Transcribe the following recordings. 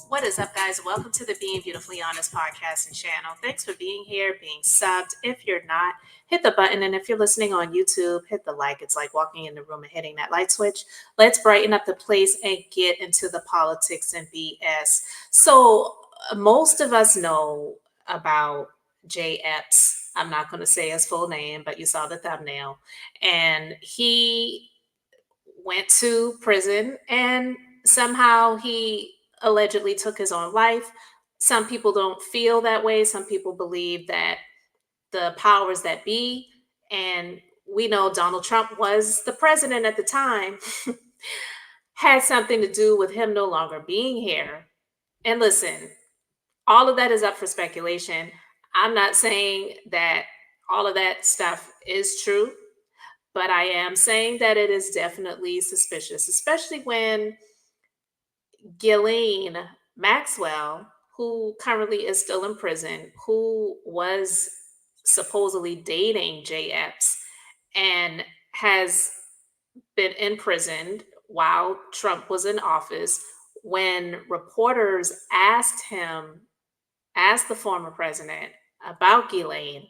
What is up, guys? Welcome to the Being Beautifully Honest podcast and channel. Thanks for being here, being subbed. If you're not, hit the button. And if you're listening on YouTube, hit the like. It's like walking in the room and hitting that light switch. Let's brighten up the place and get into the politics and BS. So, most of us know about Jay Epps. I'm not going to say his full name, but you saw the thumbnail. And he went to prison and somehow he allegedly took his own life. Some people don't feel that way. Some people believe that the powers that be, and we know Donald Trump was the president at the time, had something to do with him no longer being here. And listen, all of that is up for speculation. I'm not saying that all of that stuff is true, but I am saying that it is definitely suspicious, especially when Ghislaine Maxwell, who currently is still in prison, who was supposedly dating Jay Epps and has been imprisoned while Trump was in office. When reporters asked the former president about Ghislaine,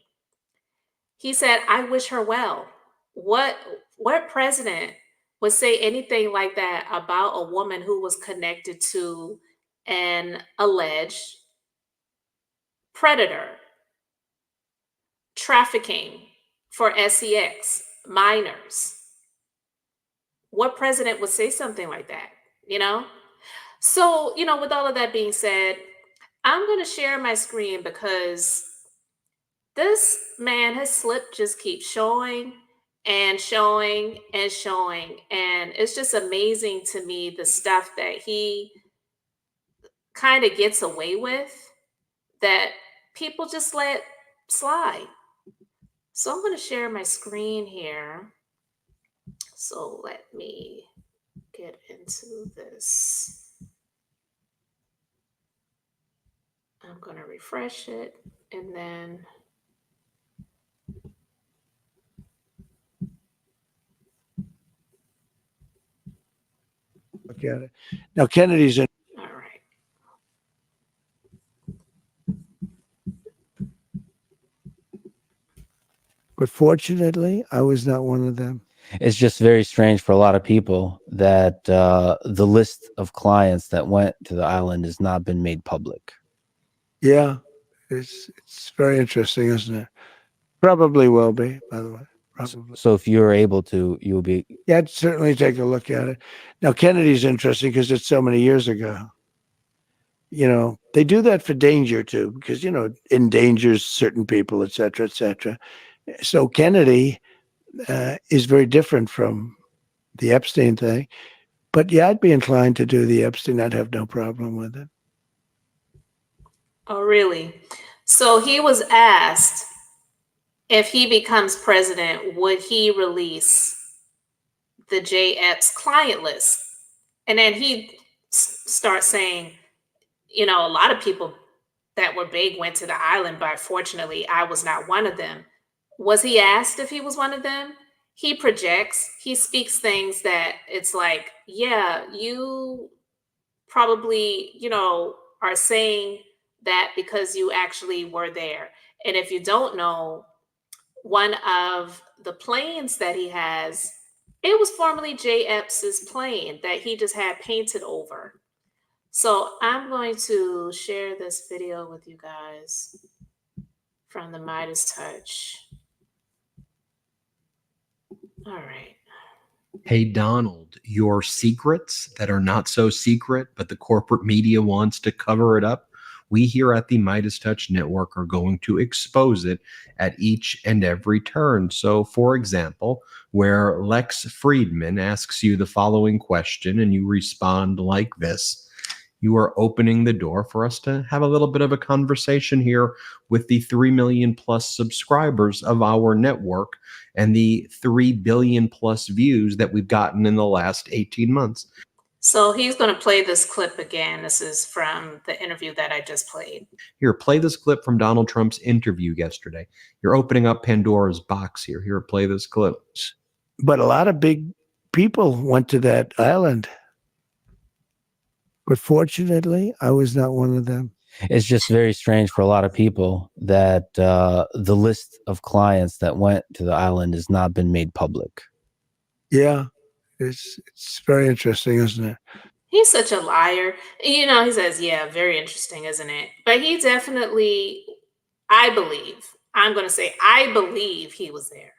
he said, "I wish her well." What president would say anything like that about a woman who was connected to an alleged predator, trafficking for sex, minors? What president would say something like that, you know? So, with all of that being said, I'm going to share my screen because this man, his slip just keeps showing and showing and showing. And it's just amazing to me the stuff that he kind of gets away with that people just let slide. So I'm going to share my screen here. So let me get into this. I'm going to refresh it and then look at it. Now, Kennedy's in. All right. But fortunately, I was not one of them. It's just very strange for a lot of people that the list of clients that went to the island has not been made public. Yeah, it's very interesting, isn't it? Probably will be, by the way. Probably. So if you're able to, you'll be. Yeah, I'd certainly take a look at it. Now, Kennedy's interesting because it's so many years ago. They do that for danger too, because, endangers certain people, et cetera, et cetera. So Kennedy is very different from the Epstein thing. But yeah, I'd be inclined to do the Epstein. I'd have no problem with it. Oh, really? So he was asked if he becomes president, would he release the Jay Epps client list? And then he starts saying, a lot of people that were big went to the island, but fortunately, I was not one of them. Was he asked if he was one of them? He projects, he speaks things that it's like, yeah, you probably, are saying that because you actually were there. And if you don't know, one of the planes that he has, it was formerly Jay Epps's plane that he just had painted over. So I'm going to share this video with you guys from the Midas Touch. All right. Hey, Donald, your secrets that are not so secret, but the corporate media wants to cover it up, we here at the Midas Touch Network are going to expose it at each and every turn. So, for example, where Lex Friedman asks you the following question and you respond like this, you are opening the door for us to have a little bit of a conversation here with the 3 million plus subscribers of our network and the 3 billion plus views that we've gotten in the last 18 months. So he's going to play this clip again. This is from the interview that I just played. Here, play this clip from Donald Trump's interview yesterday. You're opening up Pandora's box here. Here, play this clip. But a lot of big people went to that island. But fortunately, I was not one of them. It's just very strange for a lot of people that the list of clients that went to the island has not been made public. Yeah, it's very interesting, isn't it? He's such a liar. You know, he says, yeah, very interesting, isn't it? But he definitely, I believe he was there.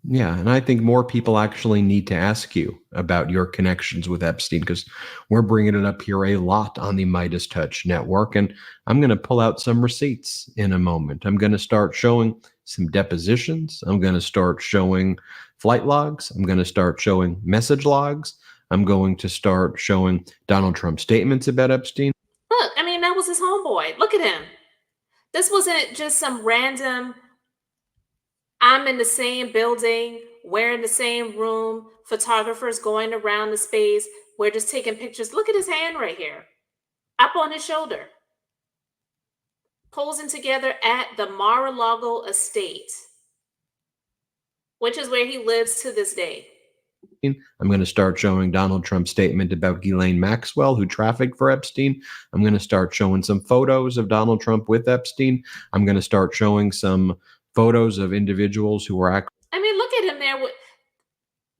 Yeah, and I think more people actually need to ask you about your connections with Epstein, because we're bringing it up here a lot on the Midas Touch Network, and I'm going to pull out some receipts in a moment. I'm going to start showing some depositions. I'm going to start showing flight logs. I'm going to start showing message logs. I'm going to start showing Donald Trump statements about Epstein. Look, I mean, that was his homeboy. Look at him. This wasn't just some random, I'm in the same building, we're in the same room, photographers going around the space, we're just taking pictures. Look at his hand right here, up on his shoulder, posing together at the Mar-a-Lago estate, which is where he lives to this day. I'm going to start showing Donald Trump's statement about Ghislaine Maxwell, who trafficked for Epstein. I'm going to start showing some photos of Donald Trump with Epstein. I'm going to start showing some photos of individuals who were actually. I mean, look at him there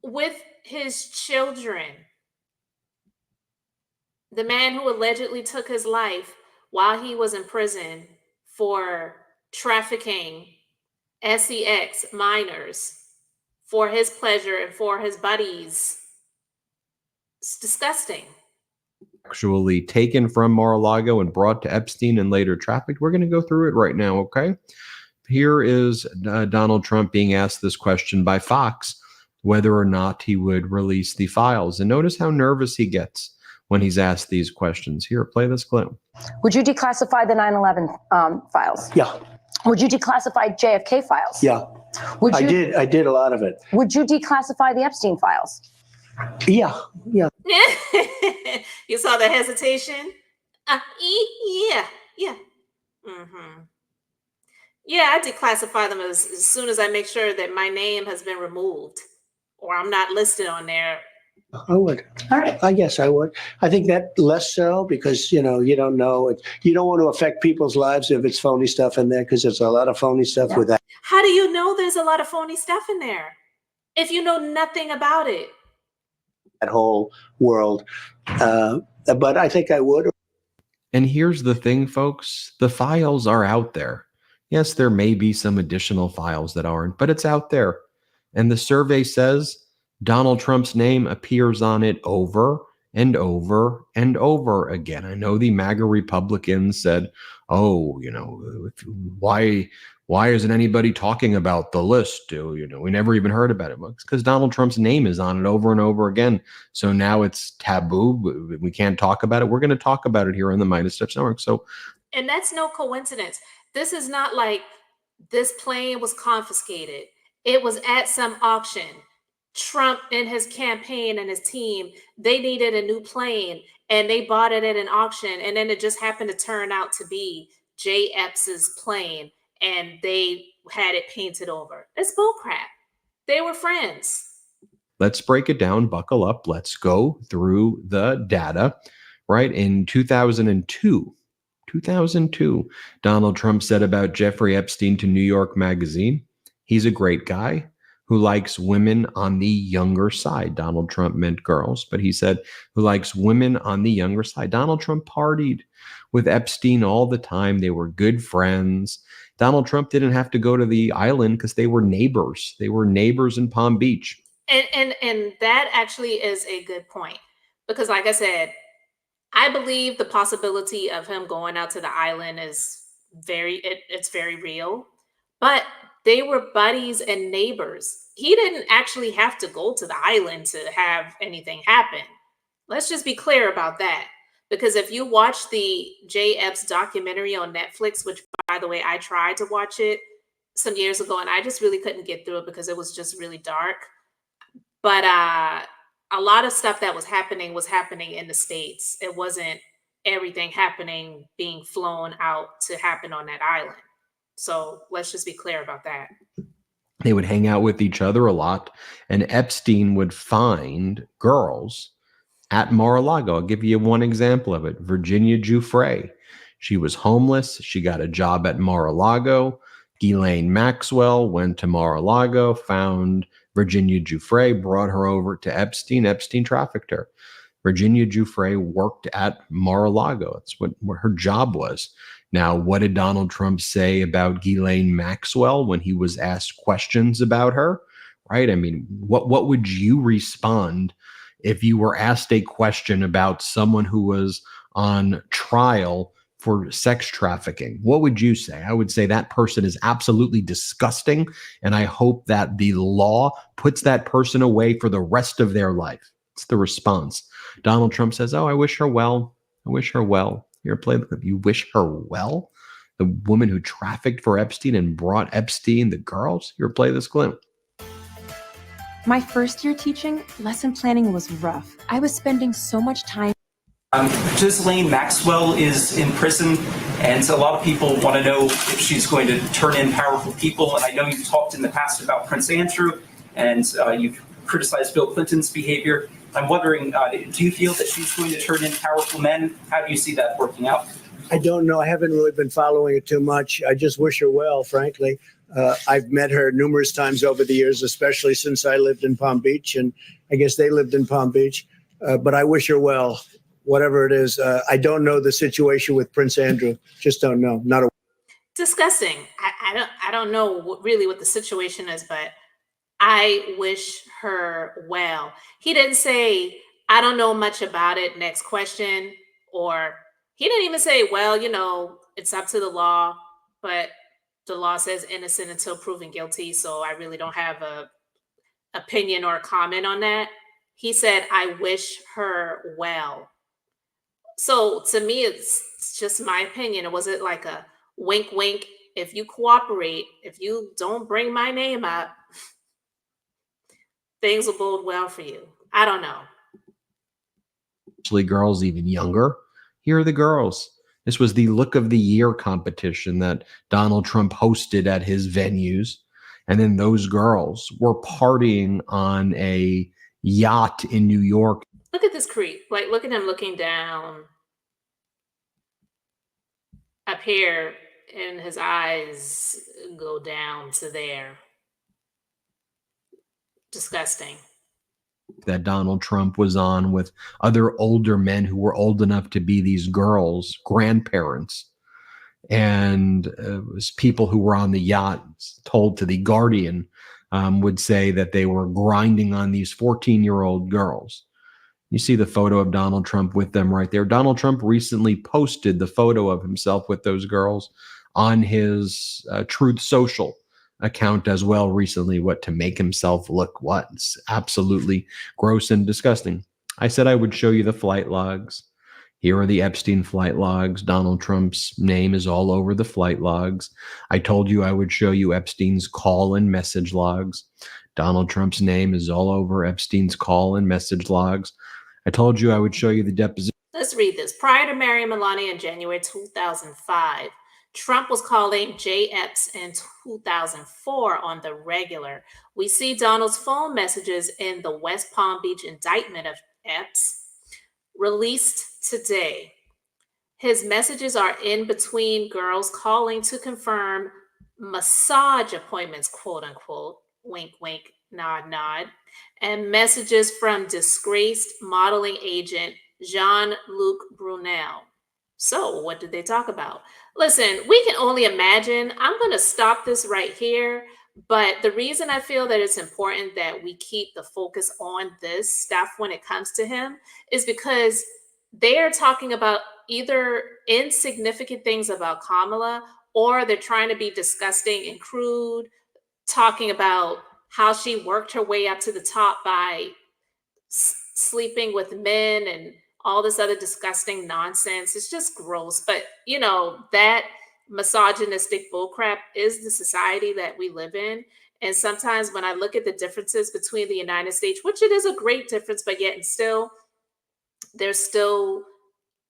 with his children. The man who allegedly took his life while he was in prison for trafficking sex minors for his pleasure and for his buddies. It's disgusting. Actually taken from Mar-a-Lago and brought to Epstein and later trafficked. We're going to go through it right now, okay? Here is Donald Trump being asked this question by Fox, whether or not he would release the files. And notice how nervous he gets when he's asked these questions. Here, play this clip. Would you declassify the 9/11 files? Yeah. Would you declassify JFK files? Yeah. Would you, I did a lot of it. Would you declassify the Epstein files? Yeah. You saw the hesitation? Yeah. Mm-hmm. Yeah, I declassify them as soon as I make sure that my name has been removed or I'm not listed on there. I would. All right. I guess I would. I think that less so because, you don't know. You don't want to affect people's lives if it's phony stuff in there because there's a lot of phony stuff with that. How do you know there's a lot of phony stuff in there if you know nothing about it? That whole world. But I think I would. And here's the thing, folks. The files are out there. Yes, there may be some additional files that aren't, but it's out there. And the survey says Donald Trump's name appears on it over and over and over again. I know the MAGA Republicans said, oh, why isn't anybody talking about the list? We never even heard about it. Well, it's because Donald Trump's name is on it over and over again. So now it's taboo. We can't talk about it. We're going to talk about it here on the Midas Touch Network. And that's no coincidence. This is not like this plane was confiscated. It was at some auction. Trump and his campaign and his team, they needed a new plane and they bought it at an auction. And then it just happened to turn out to be J. Epps' plane and they had it painted over. It's bullcrap. They were friends. Let's break it down. Buckle up. Let's go through the data. Right in 2002, Donald Trump said about Jeffrey Epstein to New York Magazine, he's a great guy who likes women on the younger side. Donald Trump meant girls, but he said who likes women on the younger side. Donald Trump partied with Epstein all the time. They were good friends. Donald Trump didn't have to go to the island because they were neighbors. They were neighbors in Palm Beach. And that actually is a good point because, like I said, I believe the possibility of him going out to the island is it's very real, but they were buddies and neighbors. He didn't actually have to go to the island to have anything happen. Let's just be clear about that. Because if you watch the J. Epps documentary on Netflix, which by the way, I tried to watch it some years ago and I just really couldn't get through it because it was just really dark. But a lot of stuff that was happening in the States. It wasn't everything happening being flown out to happen on that island. So let's just be clear about that. They would hang out with each other a lot, and Epstein would find girls at Mar-a-Lago. I'll give you one example of it. Virginia Giuffre. She was homeless. She got a job at Mar-a-Lago. Ghislaine Maxwell went to Mar-a-Lago, found Virginia Giuffre, brought her over to Epstein. Epstein trafficked her. Virginia Giuffre worked at Mar-a-Lago. That's what her job was. Now, what did Donald Trump say about Ghislaine Maxwell when he was asked questions about her? Right? I mean, what would you respond if you were asked a question about someone who was on trial for sex trafficking? What would you say? I would say that person is absolutely disgusting, and I hope that the law puts that person away for the rest of their life. It's the response. Donald Trump says, "Oh, I wish her well. I wish her well." Here, play the clip. You wish her well? The woman who trafficked for Epstein and brought Epstein the girls? Here, play this clip. My first year teaching, lesson planning was rough. I was spending so much time. Ghislaine Maxwell is in prison, and a lot of people want to know if she's going to turn in powerful people. And I know you've talked in the past about Prince Andrew, and you've criticized Bill Clinton's behavior. I'm wondering, do you feel that she's going to turn in powerful men? How do you see that working out? I don't know. I haven't really been following it too much. I just wish her well, frankly. I've met her numerous times over the years, especially since I lived in Palm Beach, and I guess they lived in Palm Beach. But I wish her well, whatever it is. I don't know the situation with Prince Andrew. Just don't know. Not a. Disgusting. I don't know really what the situation is, but I wish her well. He didn't say, I don't know much about it. Next question. Or he didn't even say, well, it's up to the law, but the law says innocent until proven guilty. So I really don't have a opinion or a comment on that. He said, I wish her well. So to me, it's just my opinion. It wasn't like a wink, wink. If you cooperate, if you don't bring my name up, things will bode well for you. I don't know. Actually, girls even younger. Here are the girls. This was the Look of the Year competition that Donald Trump hosted at his venues. And then those girls were partying on a yacht in New York. Look at this creep. Like, look at him looking down up here, and his eyes go down to there. Disgusting. That Donald Trump was on with other older men who were old enough to be these girls' grandparents. And it was people who were on the yacht told to The Guardian would say that they were grinding on these 14-year-old girls. You see the photo of Donald Trump with them right there. Donald Trump recently posted the photo of himself with those girls on his Truth Social account as well recently. What, to make himself look what? It's absolutely gross and disgusting. I said I would show you the flight logs. Here are the Epstein flight logs. Donald Trump's name is all over the flight logs. I told you I would show you Epstein's call and message logs. Donald Trump's name is all over Epstein's call and message logs. I told you I would show you the deposition. Let's read this. Prior to marrying Melania in January 2005, Trump was calling J. Epps in 2004 on the regular. We see Donald's phone messages in the West Palm Beach indictment of Epps, released today. His messages are in between girls calling to confirm massage appointments, quote unquote, wink, wink, nod, nod, and messages from disgraced modeling agent Jean-Luc Brunel. So what did they talk about? Listen, we can only imagine. I'm going to stop this right here. But the reason I feel that it's important that we keep the focus on this stuff when it comes to him is because they are talking about either insignificant things about Kamala, or they're trying to be disgusting and crude, talking about how she worked her way up to the top by sleeping with men and all this other disgusting nonsense. It's just gross. But, that misogynistic bullcrap is the society that we live in. And sometimes when I look at the differences between the United States, which it is a great difference, but yet and still, there's still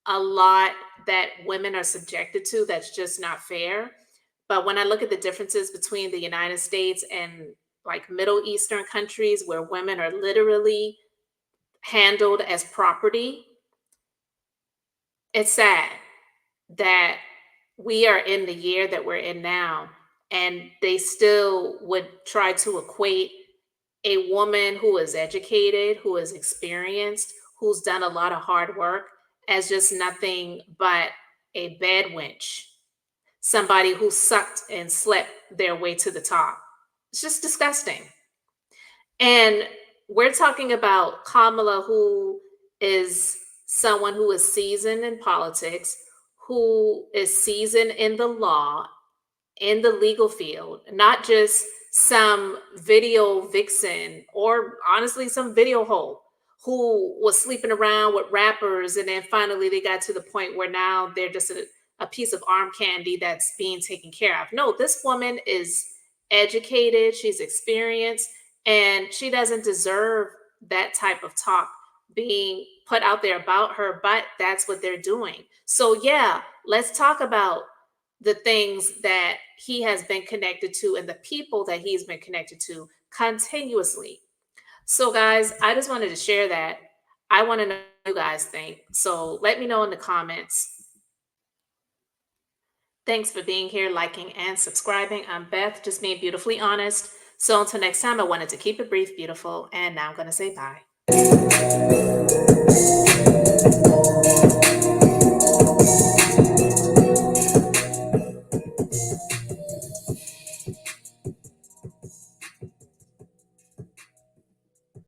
a lot that women are subjected to that's just not fair. But when I look at the differences between the United States and like Middle Eastern countries where women are literally handled as property, it's sad that we are in the year that we're in now, and they still would try to equate a woman who is educated, who is experienced, who's done a lot of hard work as just nothing but a bed wench, somebody who sucked and slept their way to the top. It's just disgusting. And we're talking about Kamala, who is someone who is seasoned in politics, who is seasoned in the law, in the legal field, not just some video vixen or honestly some video hoe who was sleeping around with rappers, and then finally they got to the point where now they're just a piece of arm candy that's being taken care of. No, this woman is educated, she's experienced, and she doesn't deserve that type of talk being put out there about her, but that's what they're doing. So yeah, let's talk about the things that he has been connected to and the people that he's been connected to continuously. So, guys, I just wanted to share that. I want to know what you guys think. So, let me know in the comments. Thanks for being here, liking, and subscribing. I'm Beth, just being beautifully honest. So, until next time, I wanted to keep it brief, beautiful, and now I'm going to say bye.